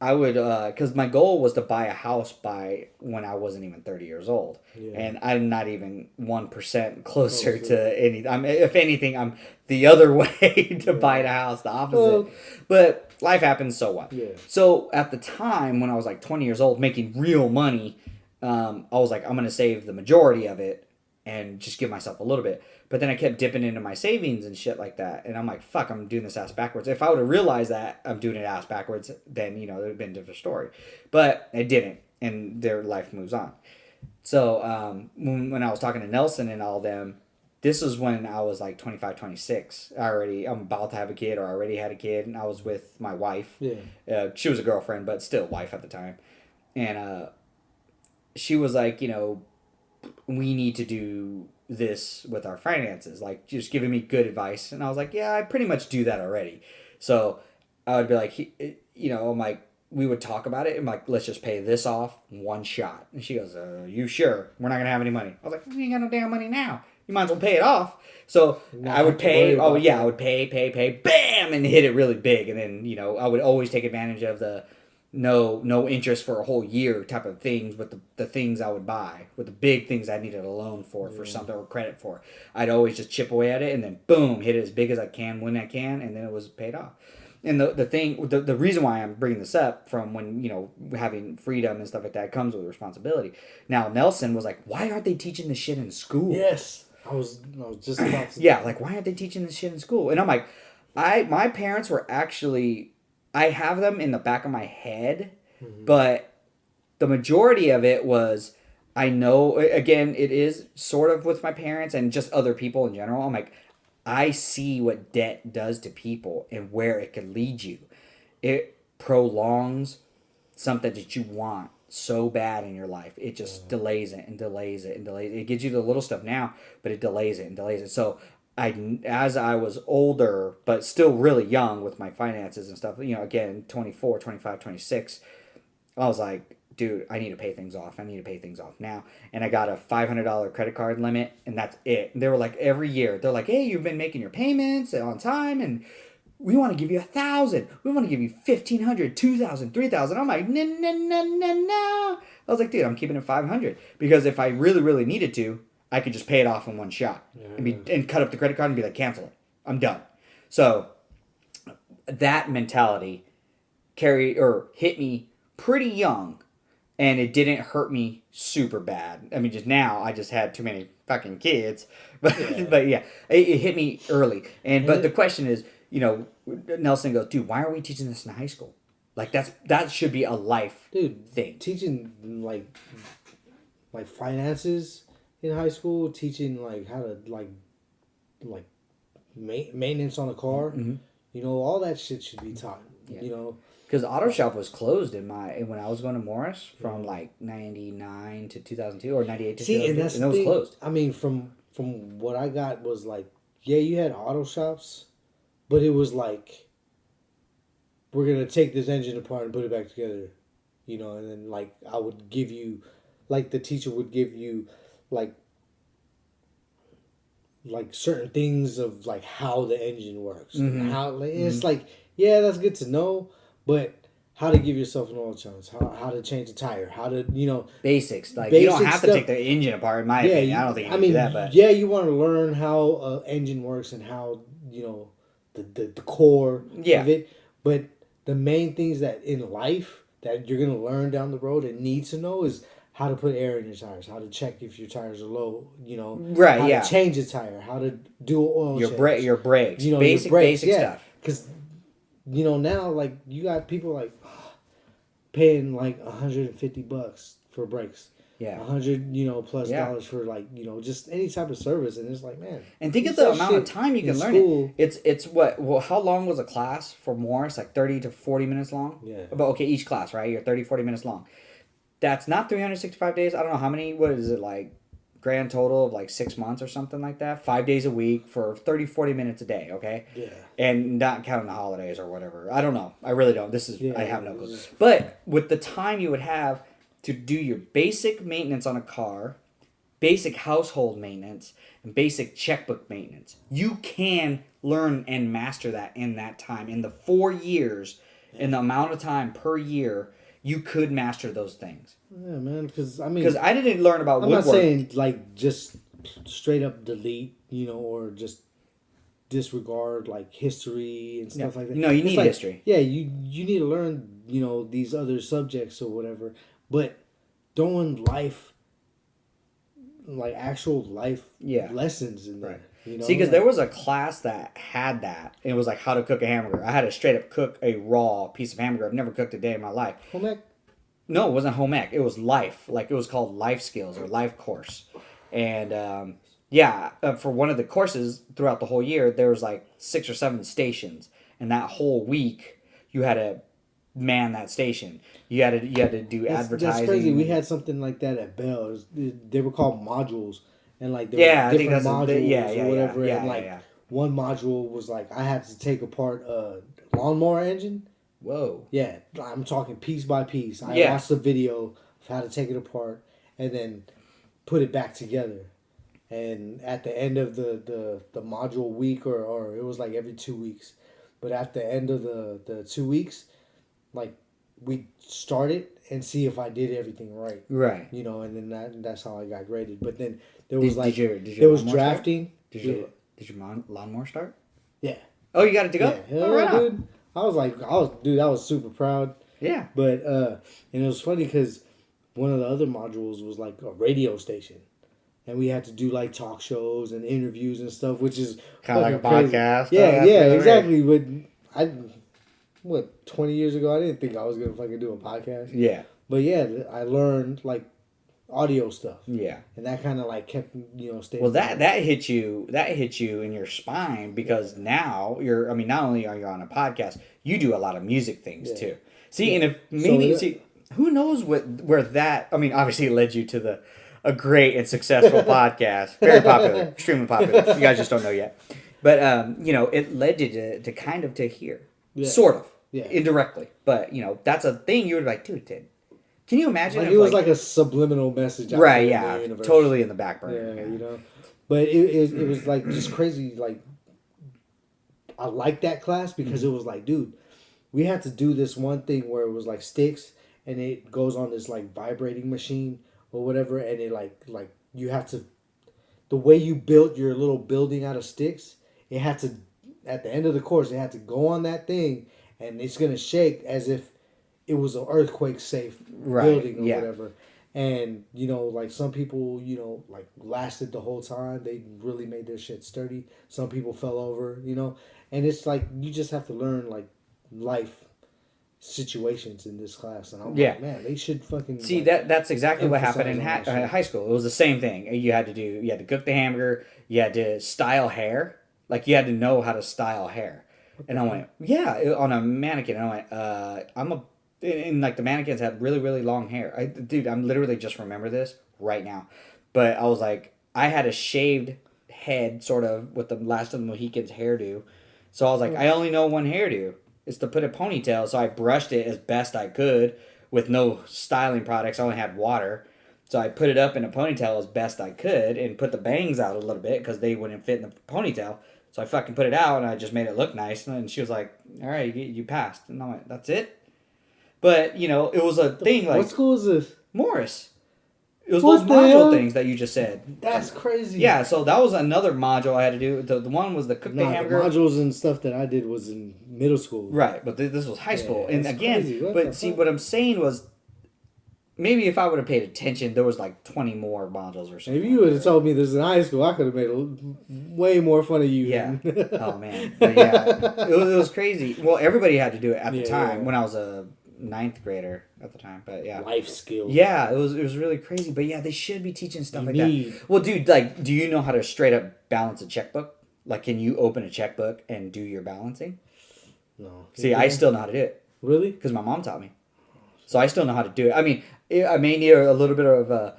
I would, because my goal was to buy a house by when I wasn't even 30 years old. Yeah. And I'm not even 1% closer to any. If anything, I'm the other way to buy a house, the opposite. Well, but life happens, so what? Yeah. So at the time, when I was like 20 years old, making real money, I was like, I'm going to save the majority of it and just give myself a little bit. But then I kept dipping into my savings and shit like that. And I'm like, fuck, I'm doing this ass backwards. If I would have realized that I'm doing it ass backwards, then, it would have been a different story. But I didn't. And their life moves on. So when I was talking to Nelson and all them, this was when I was like 25, 26. I'm about to have a kid or I already had a kid. And I was with my wife. Yeah. She was a girlfriend, but still wife at the time. And she was like, we need to do this with our finances, like just giving me good advice. And I was like, yeah, I pretty much do that already. So I would be like, I'm like, we would talk about it. I'm like, let's just pay this off one shot. And she goes, you sure? We're not going to have any money. I was like, we ain't got no damn money now. You might as well pay it off. So I would pay. Oh, yeah, I would pay, bam, and hit it really big. And then, I would always take advantage of the no interest for a whole year type of things with the things I would buy, with the big things I needed a loan for something or credit for. I'd always just chip away at it and then boom, hit it as big as I can when I can, and then it was paid off. And the reason why I'm bringing this up from when, having freedom and stuff like that comes with responsibility. Now, Nelson was like, why aren't they teaching this shit in school? Yes. I was just about to. Yeah, like, why aren't they teaching this shit in school? And I'm like, my parents were actually, I have them in the back of my head, but the majority of it was, I know, again, it is sort of with my parents and just other people in general. I'm like, I see what debt does to people and where it can lead you. It prolongs something that you want so bad in your life. It just delays it and delays it and delays it. It gives you the little stuff now, but it delays it and delays it. So as I was older, but still really young with my finances and stuff, again, 24, 25, 26, I was like, dude, I need to pay things off. I need to pay things off now. And I got a $500 credit card limit, and that's it. And they were like, every year, they're like, hey, you've been making your payments on time, and we want to give you $1,000. We want to give you $1,500, $2,000, $3,000. I'm like, no, no, no, no, no. I was like, dude, I'm keeping it $500 because if I really, really needed to, I could just pay it off in one shot and cut up the credit card and be like, cancel it. I'm done. So that mentality hit me pretty young, and it didn't hurt me super bad. I mean, just now I just had too many fucking kids, but yeah, it hit me early. But the question is, Nelson goes, dude, why are we teaching this in high school? Like that should be a life thing. Teaching like finances in high school, teaching like how to like maintenance on a car, all that shit should be taught. Because the auto shop was closed when I was going to Morris from like 99 to 2002 or 98 to 2002, and it was closed. I mean, from what I got was like, yeah, you had auto shops, but it was like, we're gonna take this engine apart and put it back together, and then like I would give you, like the teacher would give you, like certain things of like how the engine works, and how it's like, yeah, that's good to know. But how to give yourself an oil change, how to change a tire, how to, basics. Like, you don't have to take the engine apart, in my opinion. I don't think you need to do that, but... Yeah, you want to learn how an engine works and how, the core of it. But the main things that in life that you're going to learn down the road and need to know is how to put air in your tires, how to check if your tires are low, Right, how to change a tire, how to do an oil change. Your brakes. Basic stuff. Because... now, like, you got people, like, paying, like, $150 for brakes. Yeah. $100, plus dollars for, like, just any type of service. And it's like, man. And think of the amount of time you can learn it. It's what, well, how long was a class for Morris? Like 30 to 40 minutes long? Yeah. But, okay, each class, right? You're 30, 40 minutes long. That's not 365 days. I don't know how many, what is it, like, grand total of like 6 months or something like that. 5 days a week for 30, 40 minutes a day, okay? Yeah. And not counting the holidays or whatever. I don't know. I really don't. I have no clue. But with the time you would have to do your basic maintenance on a car, basic household maintenance, and basic checkbook maintenance, you can learn and master that in that time. In the 4 years, in the amount of time per year, you could master those things. Yeah, man, because I didn't learn about woodwork. I'm not saying like just straight up delete, or just disregard like history and stuff like that. No, you need history. Yeah, you need to learn, these other subjects or whatever, but throwing life, like actual life lessons in there. Right. See, because there was a class that had that. It was like how to cook a hamburger. I had to straight up cook a raw piece of hamburger. I've never cooked a day in my life. Home ec? No, it wasn't home ec. It was life. Like, it was called life skills or life course. And, for one of the courses throughout the whole year, there was like 6 or 7 stations. And that whole week, you had to man that station. You had to do advertising. That's crazy. We had something like that at Bell. They were called modules, and like there Yeah, were I think different that's modules or whatever. yeah, and like yeah. one module was like I had to take apart a lawnmower engine. Whoa. Yeah, I'm talking piece by piece. I Yeah. watched the video of how to take it apart and then put it back together. And at the end of the module week, or it was like every 2 weeks, but at the end of the 2 weeks, like we start it and see if I did everything right. Right. You know, and then that's how I got graded. But then there was did your there was lawnmower drafting. Did your lawnmower start? Yeah. Oh, you got it to go? Yeah, Oh, right dude. I was super proud. Yeah. But and it was funny because one of the other modules was like a radio station, and we had to do like talk shows and interviews and stuff, which is kind of like a crazy. podcast. Yeah, exactly. But 20 years ago, I didn't think I was gonna fucking do a podcast. Yeah. But yeah, I learned like audio stuff. Yeah. And that kind of like kept staying. Well, that hit you in your spine because now not only are you on a podcast, you do a lot of music things too. See, and if maybe who knows where that, obviously it led you to a great and successful podcast, very popular, extremely popular. You guys just don't know yet. But it led you to kind of to here. Sort of. Yeah. Indirectly. But, that's a thing you would be like, dude, can you imagine? Like, it was like a subliminal message. Out right, yeah. In the totally in the back burner. Yeah, But it was like just crazy. Like, I liked that class because it was like, dude, we had to do this one thing where it was like sticks and it goes on this like vibrating machine or whatever. And it like you have to, the way you built your little building out of sticks, it had to, at the end of the course, it had to go on that thing and it's going to shake as if it was an earthquake safe building or whatever. And, like some people, like lasted the whole time. They really made their shit sturdy. Some people fell over, And it's like, you just have to learn like life situations in this class. And I'm like, man, they should fucking... See, that's exactly what happened in high school. It was the same thing. You had to cook the hamburger. You had to style hair. Like, you had to know how to style hair. And I went, on a mannequin. And I went, and like the mannequins had really, really long hair. I'm literally just remember this right now. But I was like, I had a shaved head sort of with the last of the Mohicans hairdo. So I was like, I only know one hairdo. It's to put a ponytail. So I brushed it as best I could with no styling products. I only had water. So I put it up in a ponytail as best I could and put the bangs out a little bit because they wouldn't fit in the ponytail. So I fucking put it out and I just made it look nice. And she was like, all right, you passed. And I went, that's it? But, it was a thing like... What school is this? Morris. It was those module things that you just said. That's crazy. Yeah, so that was another module I had to do. The one was the cook the hamburger. The modules and stuff that I did was in middle school. Right, but this was high school. And again, crazy. What I'm saying was... Maybe if I would have paid attention, there was like 20 more modules or something. If you would have told me this is in high school, I could have made way more fun of you. Yeah. Oh, man. But yeah. It was crazy. Well, everybody had to do it at the time when I was a 9th grader at the time. But yeah. Life skills. Yeah, it was really crazy. But yeah, they should be teaching stuff like that. Well, dude, like, do you know how to straight up balance a checkbook? Like, can you open a checkbook and do your balancing? No. See, I still know how to do it. Really? Because my mom taught me. So I still know how to do it. I mean, I may need a little bit of,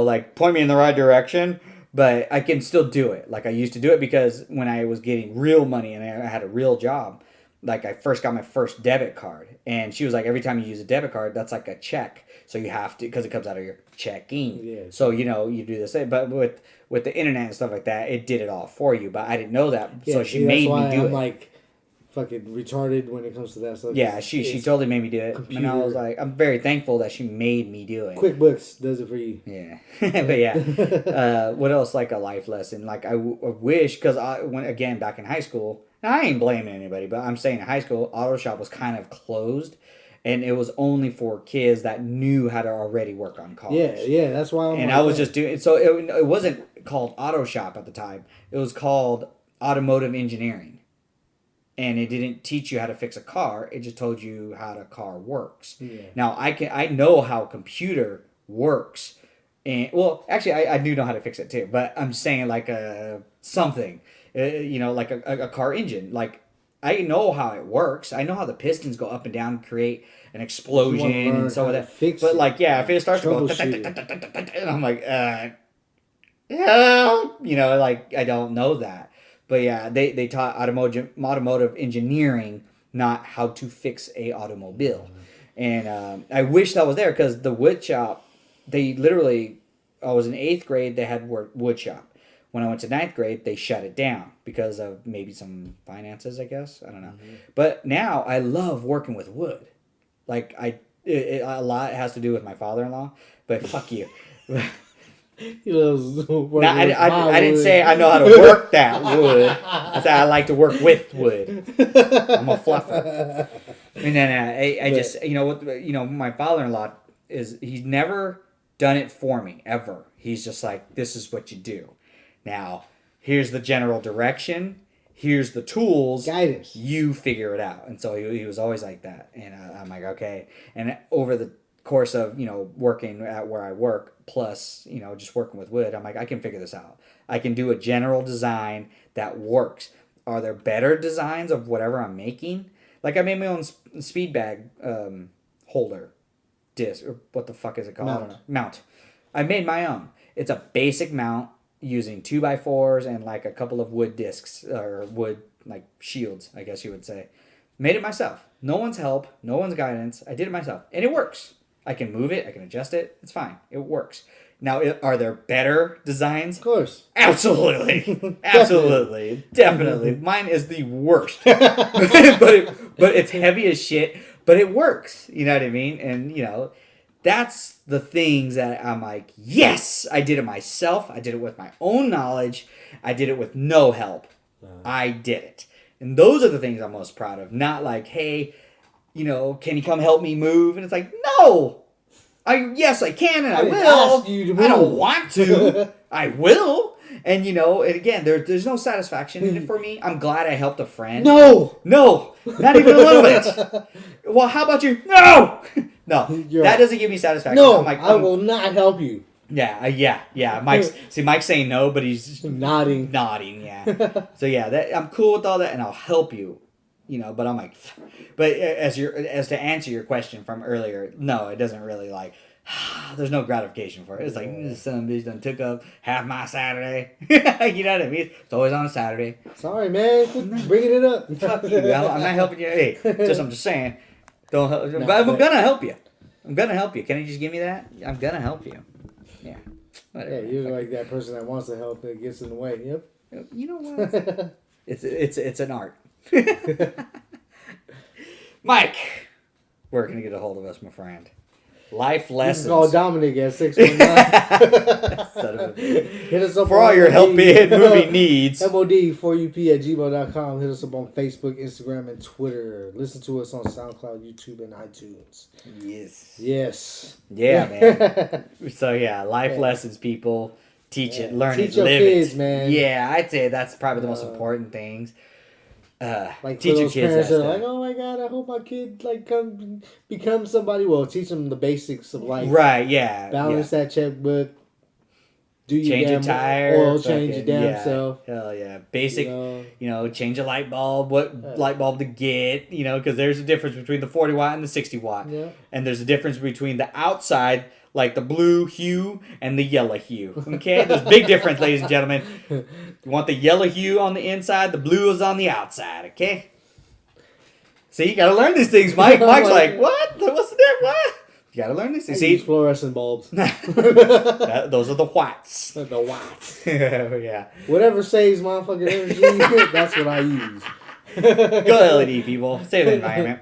like point me in the right direction, but I can still do it. Like I used to do it because when I was getting real money and I had a real job, like I first got my first debit card. And she was like, every time you use a debit card, that's like a check. So you have to, because it comes out of your checking. Yeah. So, you do this. But with the internet and stuff like that, it did it all for you. But I didn't know that. Yeah, so she made me do it. Like, fucking retarded when it comes to that stuff. Yeah, she totally made me do it. Computer. And I was like, I'm very thankful that she made me do it. QuickBooks does it for you. Yeah. But yeah. What else, like a life lesson? Like I wish, because again, back in high school, and I ain't blaming anybody, but I'm saying in high school, auto shop was kind of closed. And it was only for kids that knew how to already work on cars. Yeah, that's why I was just doing, so it wasn't called auto shop at the time. It was called automotive engineering. And it didn't teach you how to fix a car. It just told you how the car works. Yeah. Now I know how a computer works, and well, actually I do know how to fix it too. But I'm saying like something, like a car engine. Like I know how it works. I know how the pistons go up and down and create an explosion and so that. But like, yeah, if it starts to go, and I'm like, yeah, like I don't know that. But yeah, they taught automotive engineering, not how to fix a automobile. And I wish that was there because the wood shop, they literally, I was in 8th grade, they had wood shop. When I went to 9th grade, they shut it down because of maybe some finances, I guess. I don't know. Mm-hmm. But now I love working with wood. Like, a lot has to do with my father-in-law, but fuck you. He loves now, I didn't say I know how to work that wood. I said I like to work with wood. I'm a fluffer. And then I just, my father-in-law he's never done it for me, ever. He's just like, this is what you do. Now, here's the general direction. Here's the tools. Guidance. You figure it out. And so he was always like that. And I'm like, okay. And over the course of, working at where I work, plus, just working with wood, I'm like, I can figure this out. I can do a general design that works. Are there better designs of whatever I'm making? Like I made my own speed bag holder disc, or what the fuck is it called? Mount. I made my own. It's a basic mount using 2x4s and like a couple of wood discs or wood like shields, I guess you would say. Made it myself. No one's help, no one's guidance. I did it myself, and it works. I can move it, I can adjust it. It's fine. It works. Now, are there better designs? Of course. Absolutely. Absolutely. Definitely. Mine is the worst. but it's heavy as shit, but it works. You know what I mean? And, that's the things that I'm like, yes, I did it myself. I did it with my own knowledge. I did it with no help. I did it. And those are the things I'm most proud of. Not like, hey, can you come help me move? And it's like, no. Yes, I can, and I will. Ask you to move. I don't want to. I will. And, and again, there's no satisfaction in it for me. I'm glad I helped a friend. No, not even a little bit. Well, how about you? No. That doesn't give me satisfaction. No, I will not help you. Yeah. Mike's saying no, but he's nodding, yeah. So yeah, I'm cool with all that, and I'll help you. But I'm like, but as to answer your question from earlier, no, it doesn't really like. There's no gratification for it. It's like this son of a bitch done took up half my Saturday. You know what I mean? It's always on a Saturday. Sorry, man, bringing it up. Fuck you. I'm not helping you. Hey, I'm just saying. Don't help. But I'm gonna help you. Can you just give me that? I'm gonna help you. Yeah. Whatever. Yeah, you're like that person that wants to help that gets in the way. Yep. You know what? It's an art. Mike, where can you get a hold of us, my friend? Life lessons. Call Dominic at 619. Hit us up for all your help in movie needs. MOD4UP@gmail.com. Hit us up on Facebook, Instagram, and Twitter. Listen to us on SoundCloud, YouTube, and iTunes. Yes. Yeah, man. So yeah, life lessons, people. Teach it, learn it, live kids, it. Man. Yeah, I'd say that's probably the most important things. Like teach your kids parents that are like, oh my god, I hope my kid come become somebody. Well, teach them the basics of life. Right? Yeah. Balance that checkbook. Do you change a tire? Oil change your damn self. Hell yeah. Basic. Change a light bulb. What light bulb to get? Because there's a difference between the 40 watt and the 60 watt. Yeah. And there's a difference between the outside, like the blue hue and the yellow hue. Okay, there's a big difference, ladies and gentlemen. You want the yellow hue on the inside, the blue is on the outside. Okay. See, you gotta learn these things, Mike. Mike's like, what? What's the difference? What? You gotta learn these things. See, fluorescent bulbs. Those are the whites. The whites. Yeah. Whatever saves motherfucking energy, that's what I use. Go LED, people. Save the environment.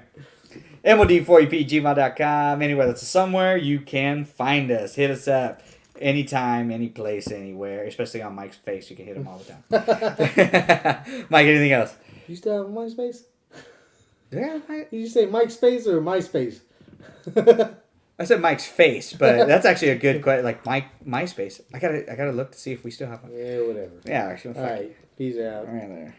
MOD4UP@gmail.com. Anywhere that's somewhere you can find us. Hit us up anytime, any place, anywhere. Especially on Mike's face. You can hit him all the time. Mike, anything else? You still have MySpace? Yeah, Mike. Did you say Mike's Space or MySpace? I said Mike's face, but that's actually a good question. Like MySpace. I gotta look to see if we still have one. Yeah, whatever. Yeah, actually. All right. Peace out. All right, there.